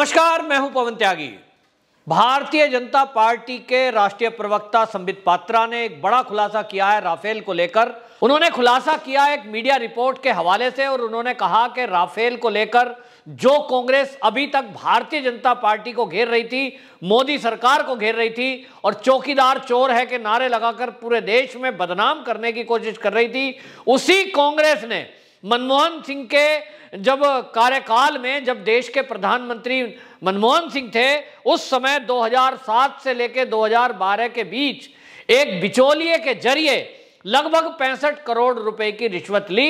नमस्कार, मैं हूं पवन त्यागी। भारतीय जनता पार्टी के राष्ट्रीय प्रवक्ता संबित पात्रा ने एक बड़ा खुलासा किया है राफेल को लेकर। उन्होंने खुलासा किया एक मीडिया रिपोर्ट के हवाले से और उन्होंने कहा कि राफेल को लेकर जो कांग्रेस अभी तक भारतीय जनता पार्टी को घेर रही थी, मोदी सरकार को घेर रही थी और चौकीदार चोर है के नारे लगाकर पूरे देश में बदनाम करने की कोशिश कर रही थी, उसी कांग्रेस ने मनमोहन सिंह के जब कार्यकाल में, जब देश के प्रधानमंत्री मनमोहन सिंह थे, उस समय 2007 से लेकर 2012 के बीच एक बिचौलिए के जरिए लगभग 65 करोड़ रुपए की रिश्वत ली।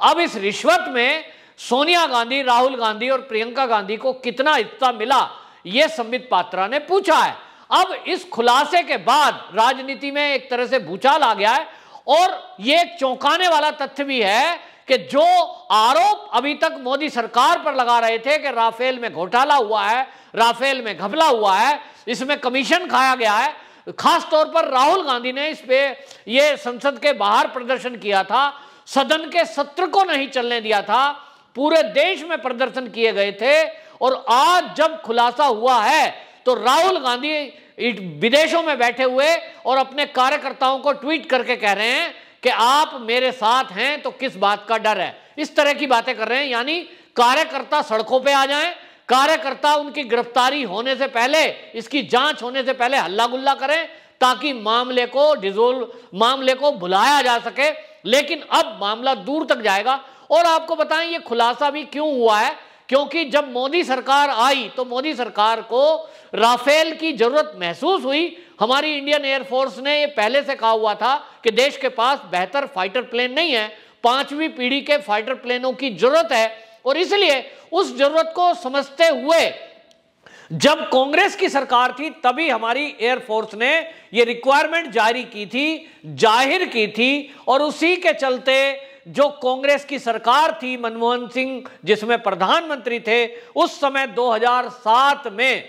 अब इस रिश्वत में सोनिया गांधी, राहुल गांधी और प्रियंका गांधी को कितना हिस्सा मिला, यह संबित पात्रा ने पूछा है। अब इस खुलासे के बाद राजनीति में एक तरह से भूचाल आ गया है और यह एक चौंकाने वाला तथ्य भी है कि जो आरोप अभी तक मोदी सरकार पर लगा रहे थे कि राफेल में घोटाला हुआ है, राफेल में घपला हुआ है, इसमें कमीशन खाया गया है, खास तौर पर राहुल गांधी ने इस पे ये संसद के बाहर प्रदर्शन किया था, सदन के सत्र को नहीं चलने दिया था, पूरे देश में प्रदर्शन किए गए थे। और आज जब खुलासा हुआ है तो राहुल गांधी विदेशों में बैठे हुए और अपने कार्यकर्ताओं को ट्वीट करके कह रहे हैं कि आप मेरे साथ हैं तो किस बात का डर है, इस तरह की बातें कर रहे हैं। यानी कार्यकर्ता सड़कों पे आ जाएं, कार्यकर्ता उनकी गिरफ्तारी होने से पहले, इसकी जांच होने से पहले हल्ला गुल्ला करें ताकि मामले को भुलाया जा सके। लेकिन अब मामला दूर तक जाएगा। और आपको बताएं ये खुलासा भी क्यों हुआ है, क्योंकि जब मोदी सरकार आई तो मोदी सरकार को राफेल की जरूरत महसूस हुई। हमारी इंडियन एयरफोर्स ने ये पहले से कहा हुआ था कि देश के पास बेहतर फाइटर प्लेन नहीं है, 5वीं पीढ़ी के फाइटर प्लेनों की जरूरत है। और इसलिए उस जरूरत को समझते हुए जब कांग्रेस की सरकार थी तभी हमारी एयरफोर्स ने ये रिक्वायरमेंट जाहिर की थी। और उसी के चलते जो कांग्रेस की सरकार थी, मनमोहन सिंह जिसमें प्रधानमंत्री थे, उस समय 2007 में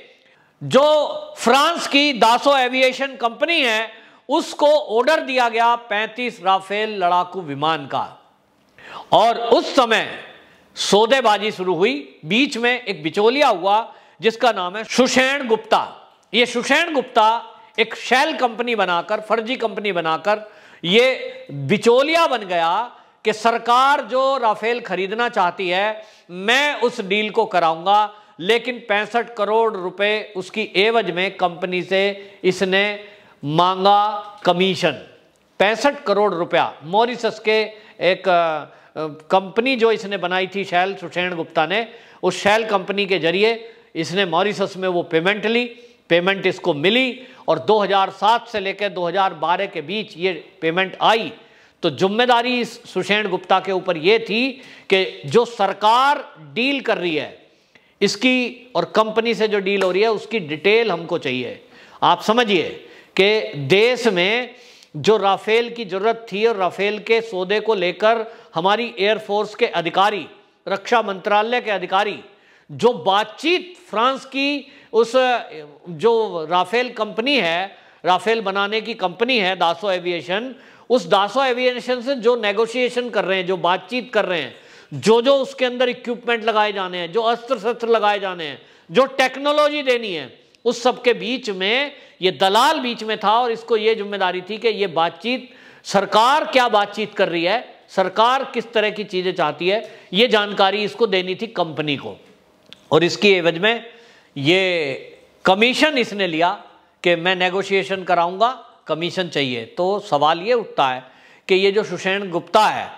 जो फ्रांस की दासो एविएशन कंपनी है उसको ऑर्डर दिया गया 35 राफेल लड़ाकू विमान का। और उस समय सौदेबाजी शुरू हुई। बीच में एक बिचौलिया हुआ जिसका नाम है सुषेण गुप्ता। ये सुषेण गुप्ता एक शेल कंपनी बनाकर, फर्जी कंपनी बनाकर ये बिचौलिया बन गया कि सरकार जो राफेल खरीदना चाहती है मैं उस डील को कराऊंगा, लेकिन 65 करोड़ रुपए उसकी एवज में कंपनी से इसने मांगा कमीशन। 65 करोड़ रुपया मॉरिशस के एक कंपनी जो इसने बनाई थी शेल, सुषेण गुप्ता ने, उस शेल कंपनी के जरिए इसने मॉरिशस में वो पेमेंट ली। पेमेंट इसको मिली और 2007 से लेकर 2012 के बीच ये पेमेंट आई। तो जिम्मेदारी इस सुषेण गुप्ता के ऊपर ये थी कि जो सरकार डील कर रही है इसकी और कंपनी से जो डील हो रही है उसकी डिटेल हमको चाहिए। आप समझिए कि देश में जो राफेल की जरूरत थी और राफेल के सौदे को लेकर हमारी एयरफोर्स के अधिकारी, रक्षा मंत्रालय के अधिकारी, जो बातचीत फ्रांस की उस जो राफेल कंपनी है, राफेल बनाने की कंपनी है दासो एविएशन, उस दासो एविएशन से जो नेगोशिएशन कर रहे हैं, जो बातचीत कर रहे हैं, जो उसके अंदर इक्विपमेंट लगाए जाने हैं, जो अस्त्र शस्त्र लगाए जाने हैं, जो टेक्नोलॉजी देनी है, उस सब के बीच में ये दलाल बीच में था। और इसको ये जिम्मेदारी थी कि ये बातचीत, सरकार क्या बातचीत कर रही है, सरकार किस तरह की चीजें चाहती है, ये जानकारी इसको देनी थी कंपनी को। और इसकी एवज में ये कमीशन इसने लिया कि मैं नेगोशिएशन कराऊंगा, कमीशन चाहिए। तो सवाल ये उठता है कि ये जो सुषेण गुप्ता है,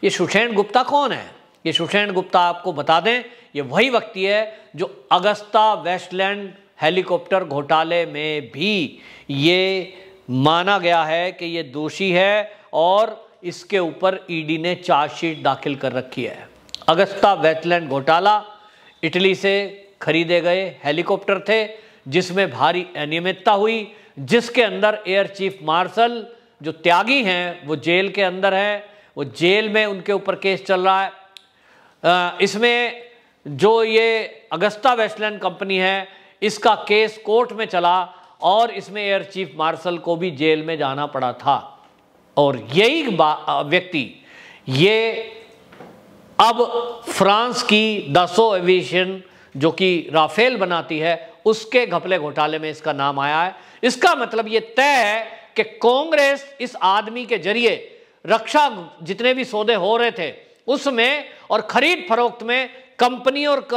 ये सुषेण गुप्ता कौन है? ये सुषेण गुप्ता आपको बता दें, ये वही व्यक्ति है जो अगस्ता वेस्टलैंड हेलीकॉप्टर घोटाले में भी ये माना गया है कि ये दोषी है और इसके ऊपर ईडी ने चार्जशीट दाखिल कर रखी है। अगस्ता वेस्टलैंड घोटाला, इटली से खरीदे गए हेलीकॉप्टर थे जिसमें भारी अनियमितता हुई, जिसके अंदर एयर चीफ मार्शल जो त्यागी हैं वो जेल के अंदर है, वो जेल में उनके ऊपर केस चल रहा है। इसमें जो ये अगस्ता वेस्टलैंड कंपनी है इसका केस कोर्ट में चला और इसमें एयर चीफ मार्शल को भी जेल में जाना पड़ा था। और यही व्यक्ति ये अब फ्रांस की दासो एविएशन जो कि राफेल बनाती है, उसके घपले घोटाले में इसका नाम आया है। इसका मतलब ये तय है कि कांग्रेस इस आदमी के जरिए रक्षा जितने भी सौदे हो रहे थे उसमें और खरीद फरोख्त में कंपनी और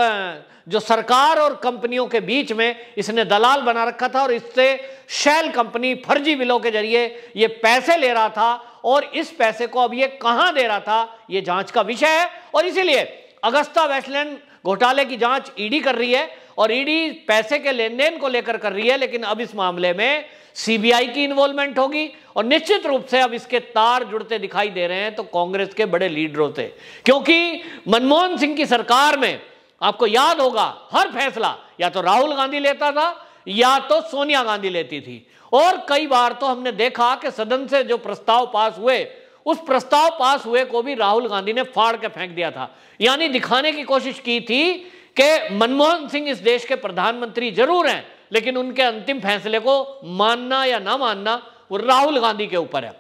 जो सरकार और कंपनियों के बीच में इसने दलाल बना रखा था और इससे शेल कंपनी फर्जी बिलों के जरिए ये पैसे ले रहा था और इस पैसे को अब ये कहां दे रहा था ये जांच का विषय है। और इसीलिए अगस्ता वेस्टलैंड घोटाले की जांच ईडी कर रही है और ईडी पैसे के लेन देन को लेकर कर रही है, लेकिन अब इस मामले में सीबीआई की इन्वॉल्वमेंट होगी और निश्चित रूप से अब इसके तार जुड़ते दिखाई दे रहे हैं तो कांग्रेस के बड़े लीडरों से, क्योंकि मनमोहन सिंह की सरकार में आपको याद होगा हर फैसला या तो राहुल गांधी लेता था या तो सोनिया गांधी लेती थी और कई बार तो हमने देखा कि सदन से जो प्रस्ताव पास हुए उस प्रस्ताव पास हुए को भी राहुल गांधी ने फाड़ के फेंक दिया था। यानी दिखाने की कोशिश की थी कि मनमोहन सिंह इस देश के प्रधानमंत्री जरूर हैं लेकिन उनके अंतिम फैसले को मानना या ना मानना वो राहुल गांधी के ऊपर है।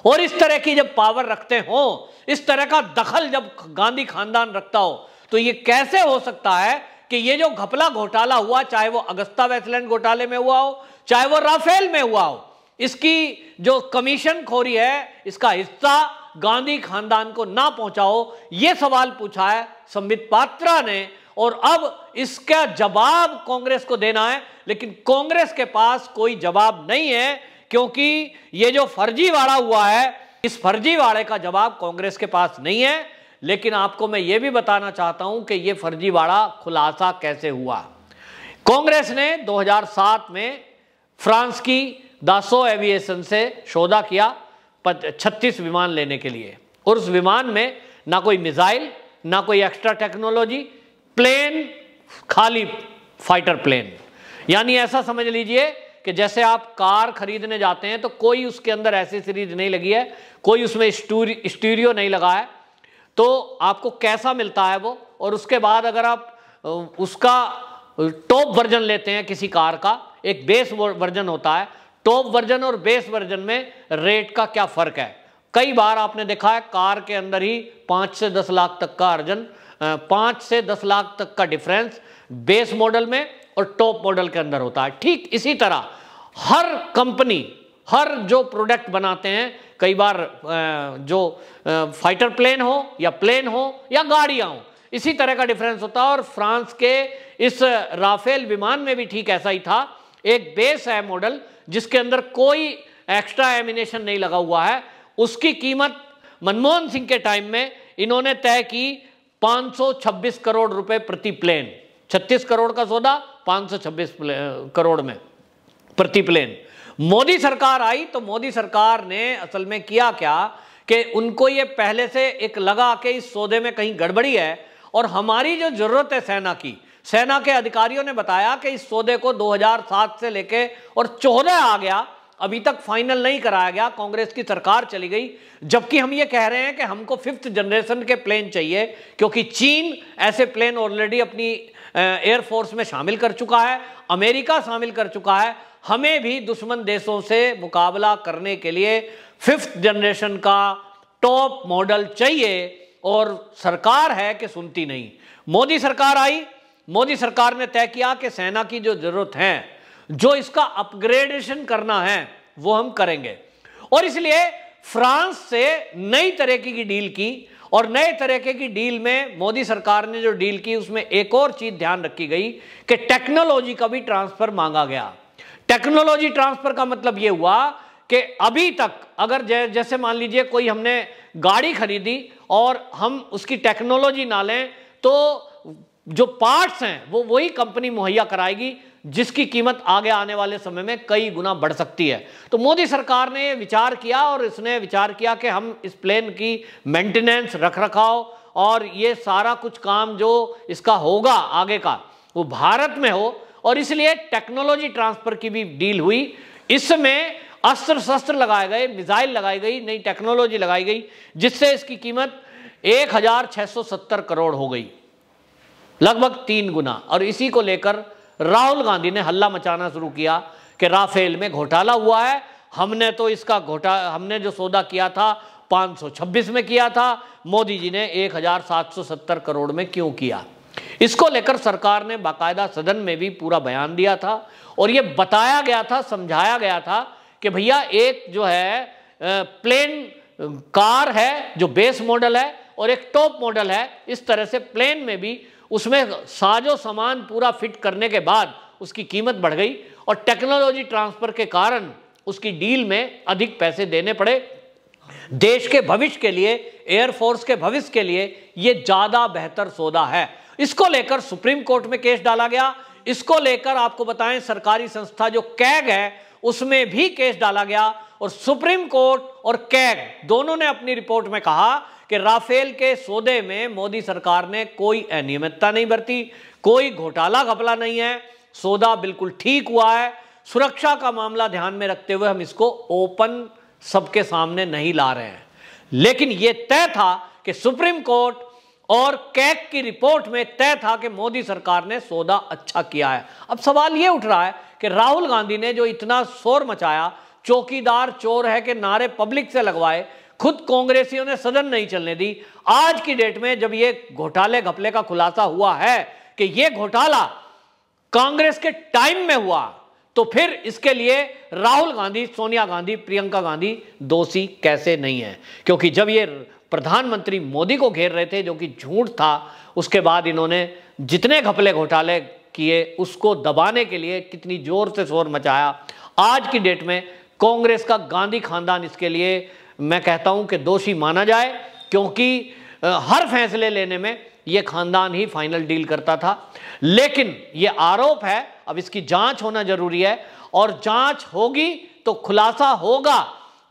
और इस तरह की जब पावर रखते हो, इस तरह का दखल जब गांधी खानदान रखता हो, तो ये कैसे हो सकता है कि ये जो घपला घोटाला हुआ, चाहे वो अगस्ता वेस्टलैंड घोटाले में हुआ हो चाहे वो राफेल में हुआ हो, इसकी जो कमीशन खोरी है इसका हिस्सा गांधी खानदान को ना पहुंचाओ, ये सवाल पूछा है संबित पात्रा ने और अब इसका जवाब कांग्रेस को देना है। लेकिन कांग्रेस के पास कोई जवाब नहीं है क्योंकि ये जो फर्जीवाड़ा हुआ है इस फर्जीवाड़े का जवाब कांग्रेस के पास नहीं है। लेकिन आपको मैं ये भी बताना चाहता हूं कि ये फर्जीवाड़ा खुलासा कैसे हुआ। कांग्रेस ने 2007 में फ्रांस की दासो एविएशन से सौदा किया 36 विमान लेने के लिए और उस विमान में ना कोई मिसाइल ना कोई एक्स्ट्रा टेक्नोलॉजी, प्लेन खाली फाइटर प्लेन। यानी ऐसा समझ लीजिए कि जैसे आप कार खरीदने जाते हैं तो कोई उसके अंदर एसेसरीज नहीं लगी है, कोई उसमें स्टीरियो नहीं लगा है, तो आपको कैसा मिलता है वो। और उसके बाद अगर आप उसका टॉप वर्जन लेते हैं किसी कार का, एक बेस वर्जन होता है, टॉप वर्जन और बेस वर्जन में रेट का क्या फर्क है। कई बार आपने देखा है कार के अंदर ही 5 से 10 लाख तक का अर्जन 5 से 10 लाख तक का डिफरेंस बेस मॉडल में और टॉप मॉडल के अंदर होता है। ठीक इसी तरह हर कंपनी हर जो प्रोडक्ट बनाते हैं, कई बार जो फाइटर प्लेन हो या प्लेन हो या गाड़ियां हो, इसी तरह का डिफरेंस होता है। और फ्रांस के इस राफेल विमान में भी ठीक ऐसा ही था। एक बेस है मॉडल जिसके अंदर कोई एक्स्ट्रा एमिनेशन नहीं लगा हुआ है, उसकी कीमत मनमोहन सिंह के टाइम में इन्होंने तय की 526 करोड़ रुपए प्रति प्लेन। 36 करोड़ का सौदा 526 करोड़ में प्रति प्लेन। मोदी सरकार आई तो मोदी सरकार ने असल में किया क्या कि उनको ये पहले से एक लगा कि इस सौदे में कहीं गड़बड़ी है और हमारी जो जरूरत है सेना के अधिकारियों ने बताया कि इस सौदे को 2007 से लेके और 14 आ गया, अभी तक फाइनल नहीं कराया गया, कांग्रेस की सरकार चली गई। जबकि हम ये कह रहे हैं कि हमको 5th जनरेशन के प्लेन चाहिए क्योंकि चीन ऐसे प्लेन ऑलरेडी अपनी एयरफोर्स में शामिल कर चुका है, अमेरिका शामिल कर चुका है। हमें भी दुश्मन देशों से मुकाबला करने के लिए 5th जनरेशन का टॉप मॉडल चाहिए और सरकार है कि सुनती नहीं। मोदी सरकार आई, मोदी सरकार ने तय किया कि सेना की जो जरूरत है, जो इसका अपग्रेडेशन करना है वो हम करेंगे। और इसलिए फ्रांस से नई तरीके की डील की और नए तरीके की डील में मोदी सरकार ने जो डील की उसमें एक और चीज ध्यान रखी गई कि टेक्नोलॉजी का भी ट्रांसफर मांगा गया। टेक्नोलॉजी ट्रांसफर का मतलब यह हुआ कि अभी तक अगर जैसे मान लीजिए कोई हमने गाड़ी खरीदी और हम उसकी टेक्नोलॉजी ना लें तो जो पार्ट्स हैं वो वही कंपनी मुहैया कराएगी जिसकी कीमत आगे आने वाले समय में कई गुना बढ़ सकती है। तो मोदी सरकार ने विचार किया और इसने विचार किया कि हम इस प्लेन की मेंटेनेंस, रखरखाव और ये सारा कुछ काम जो इसका होगा आगे का वो भारत में हो, और इसलिए टेक्नोलॉजी ट्रांसफर की भी डील हुई। इसमें अस्त्र शस्त्र लगाए गए, मिसाइल लगाई गई, नई टेक्नोलॉजी लगाई गई, जिससे इसकी कीमत 1670 करोड़ हो गई, लगभग 3 गुना। और इसी को लेकर राहुल गांधी ने हल्ला मचाना शुरू किया कि राफेल में घोटाला हुआ है, हमने जो सौदा किया था 526 में किया था, मोदी जी ने 1770 करोड़ में क्यों किया। इसको लेकर सरकार ने बाकायदा सदन में भी पूरा बयान दिया था और ये बताया गया था, समझाया गया था कि भैया एक जो है प्लेन कार है जो बेस मॉडल है और एक टॉप मॉडल है, इस तरह से प्लेन में भी उसमें साजो सामान पूरा फिट करने के बाद उसकी कीमत बढ़ गई और टेक्नोलॉजी ट्रांसफर के कारण उसकी डील में अधिक पैसे देने पड़े। देश के भविष्य के लिए, एयरफोर्स के भविष्य के लिए ये ज्यादा बेहतर सौदा है। इसको लेकर सुप्रीम कोर्ट में केस डाला गया। इसको लेकर आपको बताएं सरकारी संस्था जो कैग है उसमें भी केस डाला गया और सुप्रीम कोर्ट और कैग दोनों ने अपनी रिपोर्ट में कहा कि राफेल के सौदे में मोदी सरकार ने कोई अनियमितता नहीं बरती, कोई घोटाला घपला नहीं है, सौदा बिल्कुल ठीक हुआ है। सुरक्षा का मामला ध्यान में रखते हुए हम इसको ओपन सबके सामने नहीं ला रहे हैं, लेकिन यह तय था कि सुप्रीम कोर्ट और कैग की रिपोर्ट में तय था कि मोदी सरकार ने सौदा अच्छा किया है। अब सवाल यह उठ रहा है कि राहुल गांधी ने जो इतना शोर मचाया, चौकीदार चोर है के नारे पब्लिक से लगवाए, खुद कांग्रेसियों ने सदन नहीं चलने दी। आज की डेट में जब ये घोटाले घपले का खुलासा हुआ है कि ये घोटाला कांग्रेस के टाइम में हुआ, तो फिर इसके लिए राहुल गांधी, सोनिया गांधी, प्रियंका गांधी दोषी कैसे नहीं है? क्योंकि जब ये प्रधानमंत्री मोदी को घेर रहे थे जो कि झूठ था, उसके बाद इन्होंने जितने घपले घोटाले किए उसको दबाने के लिए कितनी जोर से शोर मचाया। आज की डेट में कांग्रेस का गांधी खानदान इसके लिए मैं कहता हूं कि दोषी माना जाए, क्योंकि हर फैसले लेने में यह खानदान ही फाइनल डील करता था। लेकिन यह आरोप है, अब इसकी जांच होना जरूरी है और जांच होगी तो खुलासा होगा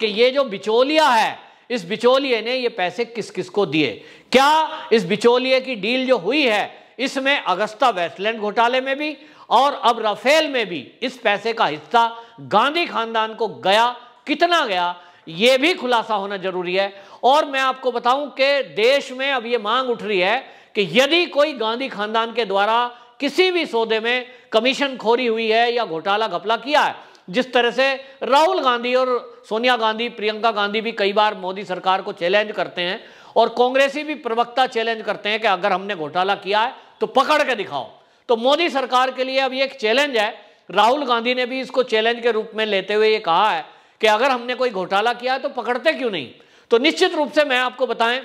कि ये जो बिचौलिया है, इस बिचौलिए ने ये पैसे किस किस को दिए। क्या इस बिचौलिए की डील जो हुई है इसमें अगस्ता वेस्टलैंड घोटाले में भी और अब राफेल में भी इस पैसे का हिस्सा गांधी खानदान को गया, कितना गया, यह भी खुलासा होना जरूरी है। और मैं आपको बताऊं कि देश में अब यह मांग उठ रही है कि यदि कोई गांधी खानदान के द्वारा किसी भी सौदे में कमीशन खोरी हुई है या घोटाला घपला किया है, जिस तरह से राहुल गांधी और सोनिया गांधी, प्रियंका गांधी भी कई बार मोदी सरकार को चैलेंज करते हैं और कांग्रेसी भी प्रवक्ता चैलेंज करते हैं कि अगर हमने घोटाला किया है तो पकड़ के दिखाओ। तो मोदी सरकार के लिए अब ये एक चैलेंज है। राहुल गांधी ने भी इसको चैलेंज के रूप में लेते हुए ये कहा है कि अगर हमने कोई घोटाला किया है तो पकड़ते क्यों नहीं। तो निश्चित रूप से मैं आपको बताएं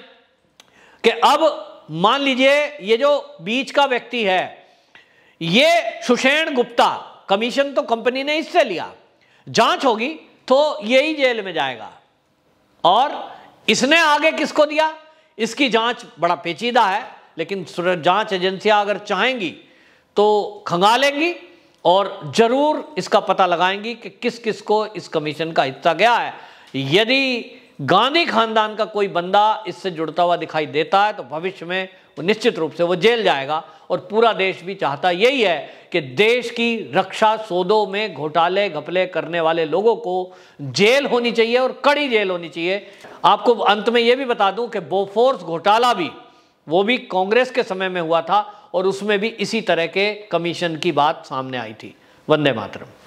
कि अब मान लीजिए ये जो बीच का व्यक्ति है, ये सुषेण गुप्ता, कमीशन तो कंपनी ने इससे लिया, जांच होगी तो यही जेल में जाएगा। और इसने आगे किसको दिया, इसकी जांच बड़ा पेचीदा है, लेकिन जांच एजेंसियां अगर चाहेंगी तो खंगालेंगी और जरूर इसका पता लगाएंगी कि किस किस को इस कमीशन का हिस्सा गया है। यदि गांधी खानदान का कोई बंदा इससे जुड़ता हुआ दिखाई देता है तो भविष्य में वो निश्चित रूप से वो जेल जाएगा। और पूरा देश भी चाहता यही है कि देश की रक्षा सौदों में घोटाले घपले करने वाले लोगों को जेल होनी चाहिए और कड़ी जेल होनी चाहिए। आपको अंत में ये भी बता दूं कि बोफोर्स घोटाला भी, वो भी कांग्रेस के समय में हुआ था और उसमें भी इसी तरह के कमीशन की बात सामने आई थी। वंदे मातरम।